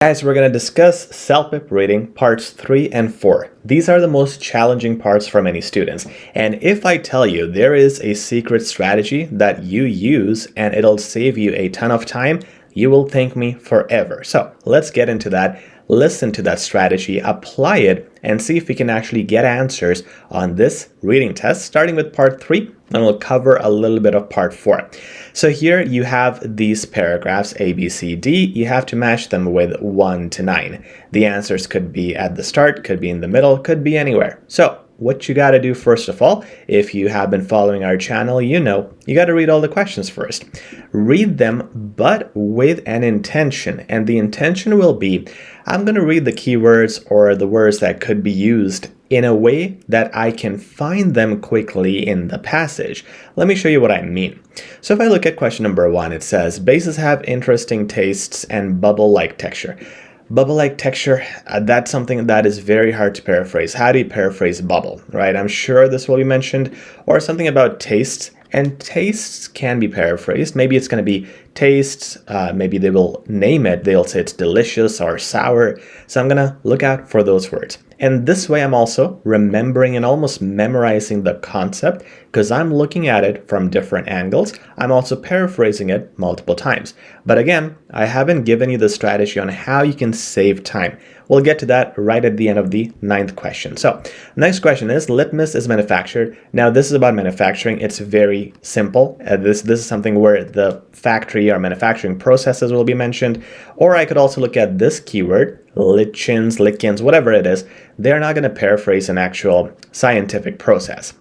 Guys, we're going to discuss CELPIP reading parts 3 and 4. These are the most challenging parts for many students. And if I tell you there is a secret strategy that you use and it'll save you a ton of time, you will thank me forever. So let's get into that. Listen to that strategy, apply it, and see if we can actually get answers on this reading test, starting with part 3, and we'll cover a little bit of part 4. So here you have these paragraphs A, B, C, D. You have to match them with 1 to 9. The answers could be at the start, could be in the middle, could be anywhere. So what you got to do first of all, if you have been following our channel, you know you got to read all the questions first. Read them, but with an intention. And the intention will be, I'm going to read the keywords or the words that could be used in a way that I can find them quickly in the passage. Let me show you what I mean. So if I look at question number 1, it says, bases have interesting tastes and bubble-like texture. Bubble-like texture, that's something that is very hard to paraphrase. How do you paraphrase bubble, right? I'm sure this will be mentioned. Or something about tastes, and tastes can be paraphrased. Maybe it's going to be tastes, maybe they will name it. They'll say it's delicious or sour. So I'm going to look out for those words. And this way I'm also remembering and almost memorizing the concept because I'm looking at it from different angles. I'm also paraphrasing it multiple times. But again, I haven't given you the strategy on how you can save time. We'll get to that right at the end of the 9th question. So next question is, litmus is manufactured. Now this is about manufacturing. It's very simple. This is something where the factory or manufacturing processes will be mentioned. Or I could also look at this keyword, lichens, whatever it is. They're not going to paraphrase an actual scientific process.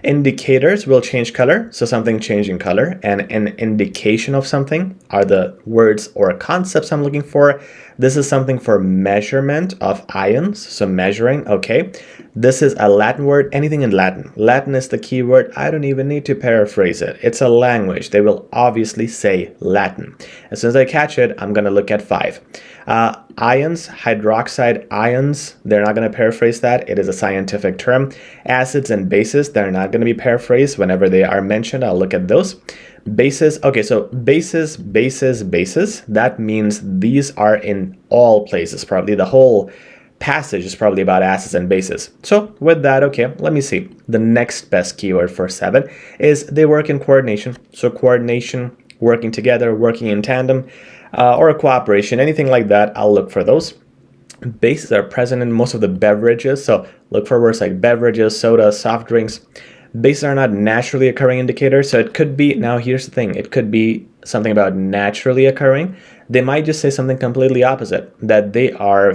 Indicators will change color, so something changing color, and an indication of something are the words or concepts I'm looking for. This is something for measurement of ions, so measuring, okay. This is a Latin word, anything in Latin. Latin is the key word. I don't even need to paraphrase it. It's a language. They will obviously say Latin. As soon as I catch it, I'm going to look at 5. Ions, hydroxide ions, they're not going to paraphrase that. It is a scientific term. Acids and bases, they're not going to be paraphrased. Whenever they are mentioned, I'll look at those. Bases, okay, so bases, that means these are in all places. Probably the whole passage is probably about acids and bases. So with that, okay, let me see. The next best keyword for 7 is they work in coordination. So coordination, working together, working in tandem, or a cooperation, anything like that, I'll look for those. Bases are present in most of the beverages, so look for words like beverages, soda, soft drinks. Bases are not naturally occurring indicators, so it could be, now here's the thing, it could be something about naturally occurring. They might just say something completely opposite, that they are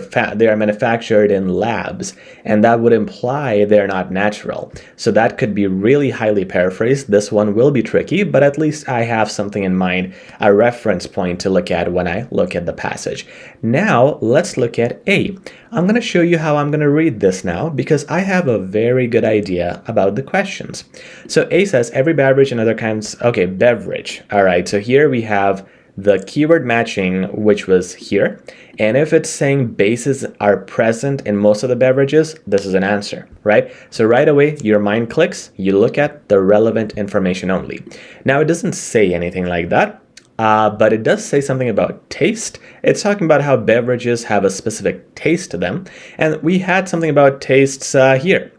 manufactured in labs, and that would imply they're not natural. So that could be really highly paraphrased. This one will be tricky, but at least I have something in mind, a reference point to look at when I look at the passage. Now, let's look at A. I'm going to show you how I'm going to read this now because I have a very good idea about the questions. So A says every beverage and other kinds, okay, beverage. All right, so here we have the keyword matching, which was here. And if it's saying bases are present in most of the beverages, this is an answer, right? So right away, your mind clicks, you look at the relevant information only. Now, it doesn't say anything like that, but it does say something about taste. It's talking about how beverages have a specific taste to them. And we had something about tastes here.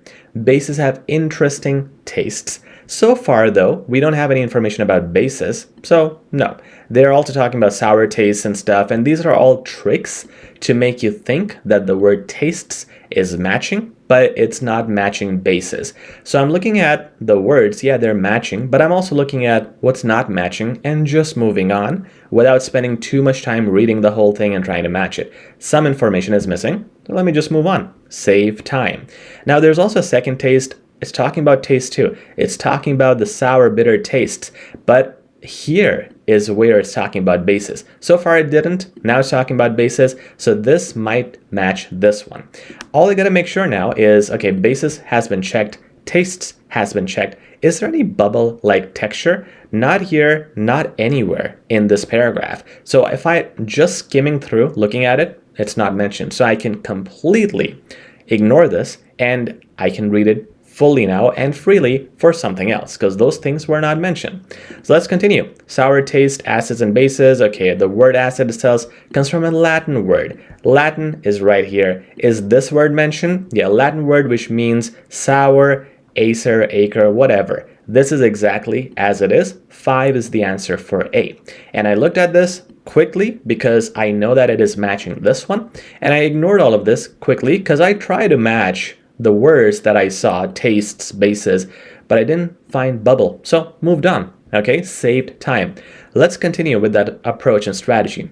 Bases have interesting tastes. So far, though, we don't have any information about bases, so no. They're also talking about sour tastes and stuff, and these are all tricks to make you think that the word tastes is matching, but it's not matching bases. So I'm looking at the words, yeah, they're matching, but I'm also looking at what's not matching and just moving on without spending too much time reading the whole thing and trying to match it. Some information is missing, so let me just move on. Save time. Now, there's also a second taste. It's talking about taste too. It's talking about the sour, bitter tastes, but here is where it's talking about bases. So far it didn't, now it's talking about bases, so this might match this one. All I gotta make sure now is, okay, bases has been checked, tastes has been checked. Is there any bubble-like texture? Not here, not anywhere in this paragraph. So if I just skimming through, looking at it, it's not mentioned. So I can completely ignore this and I can read it fully now and freely for something else, because those things were not mentioned. So let's continue. Sour taste, acids and bases. Okay, the word acid itself comes from a Latin word. Latin is right here. Is this word mentioned? Yeah, Latin word which means sour, acer, acre, whatever. This is exactly as it is. 5 is the answer for A. And I looked at this quickly because I know that it is matching this one. And I ignored all of this quickly because I tried to match the words that I saw, tastes, bases, but I didn't find bubble. So moved on. Okay, saved time. Let's continue with that approach and strategy.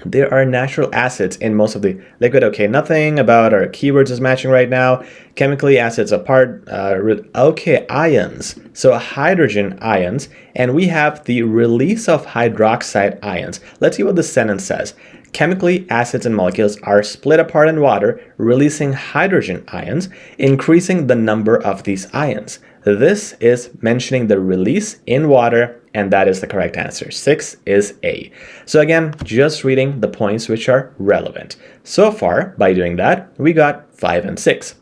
There are natural acids in most of the liquid. Okay, nothing about our keywords is matching right now. Chemically, acids apart. Okay, ions. So hydrogen ions, and we have the release of hydroxide ions. Let's see what the sentence says. Chemically, acids and molecules are split apart in water, releasing hydrogen ions, increasing the number of these ions. This is mentioning the release in water, and that is the correct answer. 6 is A. So again, just reading the points which are relevant. So far, by doing that, we got 5 and 6.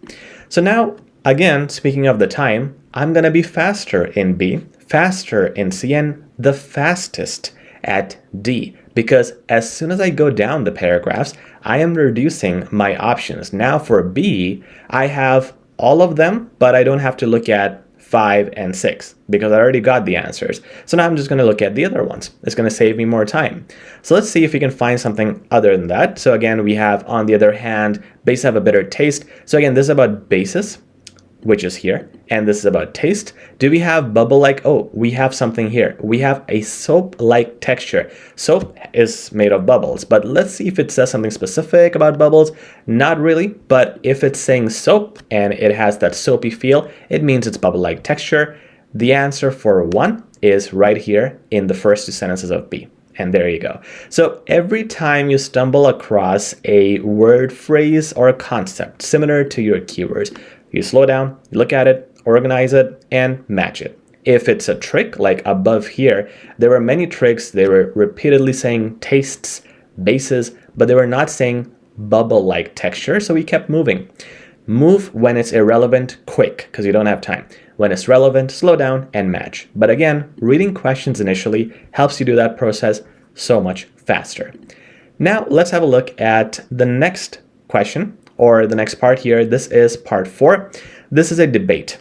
So now, again, speaking of the time, I'm going to be faster in B, faster in C, and the fastest at D. Because as soon as I go down the paragraphs, I am reducing my options. Now for B, I have all of them, but I don't have to look at 5 and 6 because I already got the answers. So now I'm just going to look at the other ones. It's going to save me more time. So let's see if we can find something other than that. So again, we have, on the other hand, bases have a bitter taste. So again, this is about bases, which is here, and this is about taste. Do we have bubble-like? Oh, we have something here. We have a soap-like texture. Soap is made of bubbles, but let's see if it says something specific about bubbles. Not really, but if it's saying soap and it has that soapy feel, it means it's bubble-like texture. The answer for 1 is right here in the first 2 sentences of B. And there you go. So every time you stumble across a word, phrase, or concept similar to your keywords, you slow down, you look at it, organize it, and match it. If it's a trick, like above here, there were many tricks. They were repeatedly saying tastes, bases, but they were not saying bubble-like texture, so we kept moving. Move when it's irrelevant, quick, because you don't have time. When it's relevant, slow down and match. But again, reading questions initially helps you do that process so much faster. Now, let's have a look at the next question, or the next part here. This is part 4. This is a debate.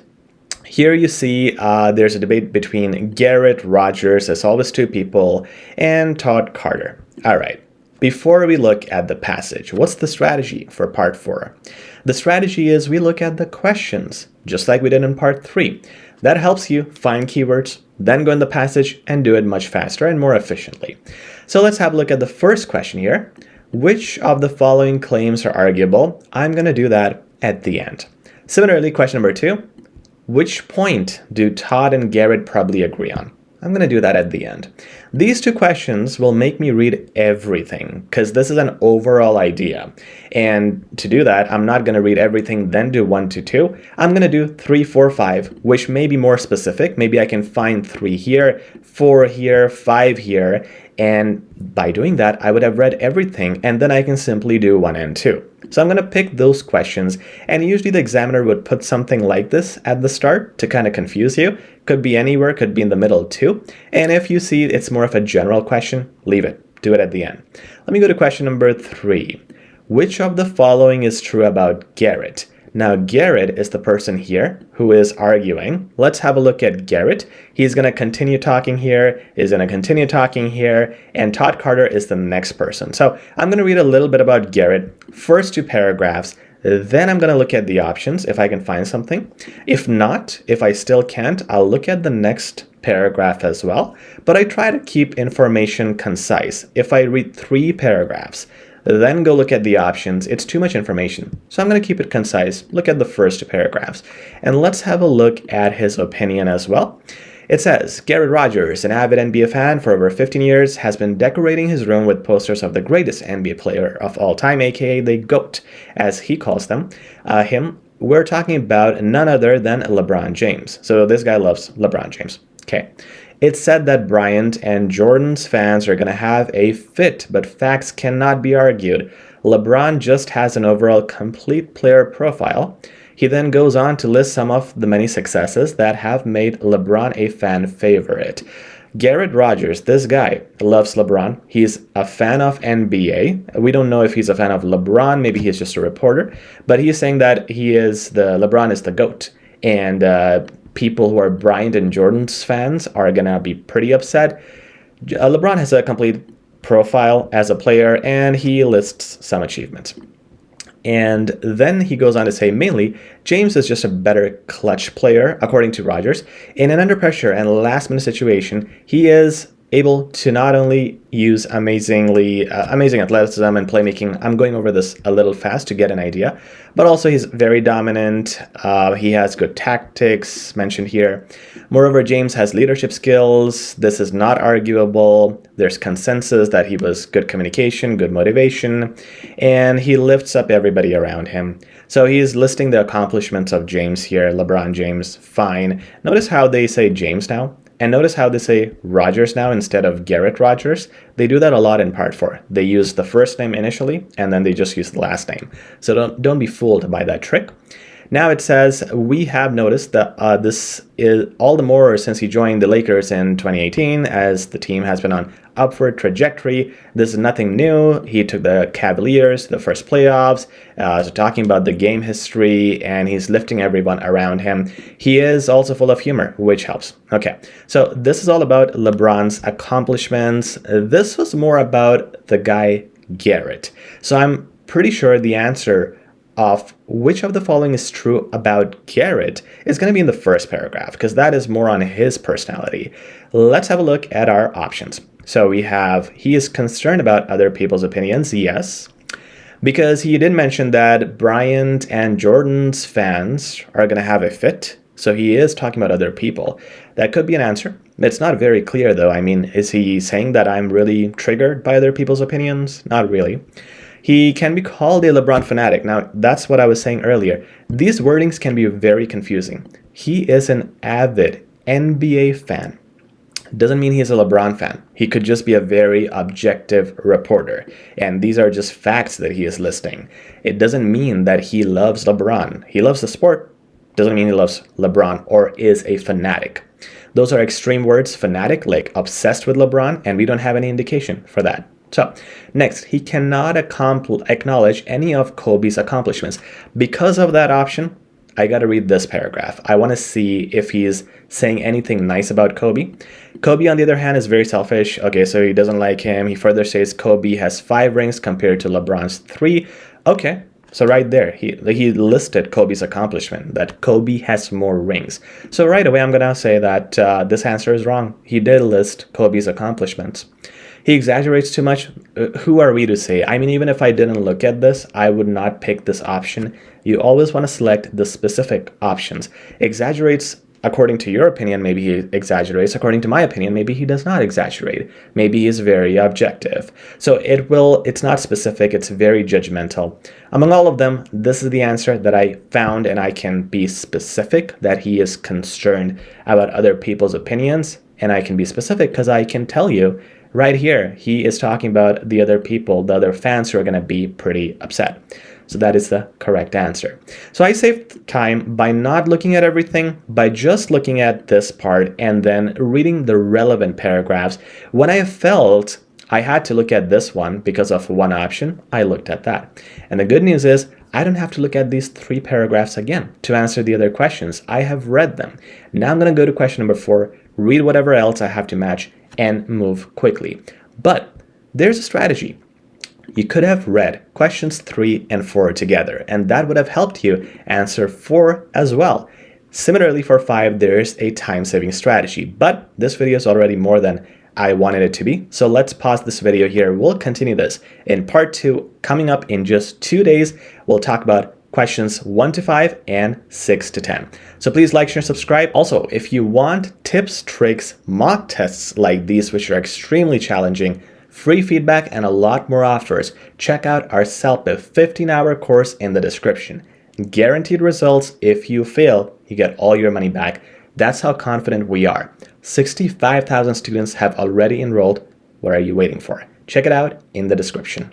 Here you see there's a debate between Garrett Rogers, as always 2 people, and Todd Carter. All right. Before we look at the passage, what's the strategy for part 4? The strategy is we look at the questions, just like we did in part 3. That helps you find keywords, then go in the passage and do it much faster and more efficiently. So let's have a look at the first question here. Which of the following claims are arguable? I'm going to do that at the end. Similarly, question number 2, which point do Todd and Garrett probably agree on? I'm going to do that at the end. These 2 questions will make me read everything because this is an overall idea. And to do that, I'm not going to read everything, then do 1 to 2. I'm going to do 3, 4, 5, which may be more specific. Maybe I can find 3 here, 4 here, 5 here. And by doing that, I would have read everything, and then I can simply do 1 and 2. So I'm going to pick those questions, and usually the examiner would put something like this at the start to kind of confuse you. Could be anywhere, could be in the middle too. And if you see it's more of a general question, leave it. Do it at the end. Let me go to question number 3. Which of the following is true about Garrett? Now, Garrett is the person here who is arguing. Let's have a look at Garrett. He's going to continue talking here, is going to continue talking here, and Todd Carter is the next person. So I'm going to read a little bit about Garrett, first 2 paragraphs, then I'm going to look at the options if I can find something. If not, if I still can't, I'll look at the next paragraph as well. But I try to keep information concise. If I read 3 paragraphs, then go look at the options, it's too much information. So I'm going to keep it concise, look at the first 2 paragraphs. And let's have a look at his opinion as well. It says, Garrett Rogers, an avid NBA fan for over 15 years, has been decorating his room with posters of the greatest NBA player of all time, aka the GOAT, as he calls them. We're talking about none other than LeBron James. So this guy loves LeBron James. Okay. It's said that Bryant and Jordan's fans are going to have a fit, but facts cannot be argued. LeBron just has an overall complete player profile. He then goes on to list some of the many successes that have made LeBron a fan favorite. Garrett Rogers, this guy loves LeBron. He's a fan of NBA. We don't know if he's a fan of LeBron. Maybe he's just a reporter. But he's saying that LeBron is the GOAT. And people who are Bryant and Jordan's fans are going to be pretty upset. LeBron has a complete profile as a player, and he lists some achievements. And then he goes on to say, mainly, James is just a better clutch player, according to Rogers. In an under pressure and last-minute situation, he is able to not only use amazing athleticism and playmaking. I'm going over this a little fast to get an idea, but also he's very dominant. He has good tactics mentioned here. Moreover, James has leadership skills. This is not arguable. There's consensus that he was good communication, good motivation, and he lifts up everybody around him. So he's listing the accomplishments of James here. LeBron James, fine. Notice how they say James now. And notice how they say Rogers now instead of Garrett Rogers. They do that a lot in Part 4. They use the first name initially, and then they just use the last name. So don't be fooled by that trick. Now it says, we have noticed that this is all the more since he joined the Lakers in 2018, as the team has been on upward trajectory. This is nothing new. He took the Cavaliers to the first playoffs, so talking about the game history, and he's lifting everyone around him. He is also full of humor, which helps. Okay, so this is all about LeBron's accomplishments. This was more about the guy Garrett. So I'm pretty sure the answer of which of the following is true about Garrett is going to be in the first paragraph, because that is more on his personality. Let's have a look at our options. So we have, he is concerned about other people's opinions, yes, because he did mention that Bryant and Jordan's fans are going to have a fit. So he is talking about other people. That could be an answer. It's not very clear though. I mean, is he saying that I'm really triggered by other people's opinions? Not really. He can be called a LeBron fanatic. Now, that's what I was saying earlier. These wordings can be very confusing. He is an avid NBA fan. Doesn't mean he's a LeBron fan. He could just be a very objective reporter. And these are just facts that he is listing. It doesn't mean that he loves LeBron. He loves the sport. Doesn't mean he loves LeBron or is a fanatic. Those are extreme words, fanatic, like obsessed with LeBron, and we don't have any indication for that. So, next, he cannot acknowledge any of Kobe's accomplishments. Because of that option, I got to read this paragraph. I want to see if he's saying anything nice about Kobe. Kobe, on the other hand, is very selfish. Okay, so he doesn't like him. He further says Kobe has 5 rings compared to LeBron's 3. Okay, so right there, he listed Kobe's accomplishment, that Kobe has more rings. So right away, I'm going to say that this answer is wrong. He did list Kobe's accomplishments. He exaggerates too much. Who are we to say? I mean, even if I didn't look at this, I would not pick this option. You always want to select the specific options. Exaggerates, according to your opinion, maybe he exaggerates. According to my opinion, maybe he does not exaggerate. Maybe he's very objective. So it's not specific, it's very judgmental. Among all of them, this is the answer that I found, and I can be specific that he is concerned about other people's opinions, and I can be specific because I can tell you right here, he is talking about the other people, the other fans who are going to be pretty upset. So that is the correct answer. So I saved time by not looking at everything, by just looking at this part and then reading the relevant paragraphs. When I felt I had to look at this one because of one option, I looked at that. And the good news is I don't have to look at these 3 paragraphs again to answer the other questions. I have read them. Now I'm going to go to question number 4, read whatever else I have to match, and move quickly. But there's a strategy. You could have read questions 3 and 4 together, and that would have helped you answer 4 as well. Similarly, for 5, there's a time-saving strategy, but this video is already more than I wanted it to be. So let's pause this video here. We'll continue this in part 2 coming up in just 2 days. We'll talk about questions 1 to 5 and 6 to 10. So please like, share, subscribe. Also, if you want tips, tricks, mock tests like these, which are extremely challenging, free feedback, and a lot more offers, check out our CELPIP 15-hour course in the description. Guaranteed results. If you fail, you get all your money back. That's how confident we are. 65,000 students have already enrolled. What are you waiting for? Check it out in the description.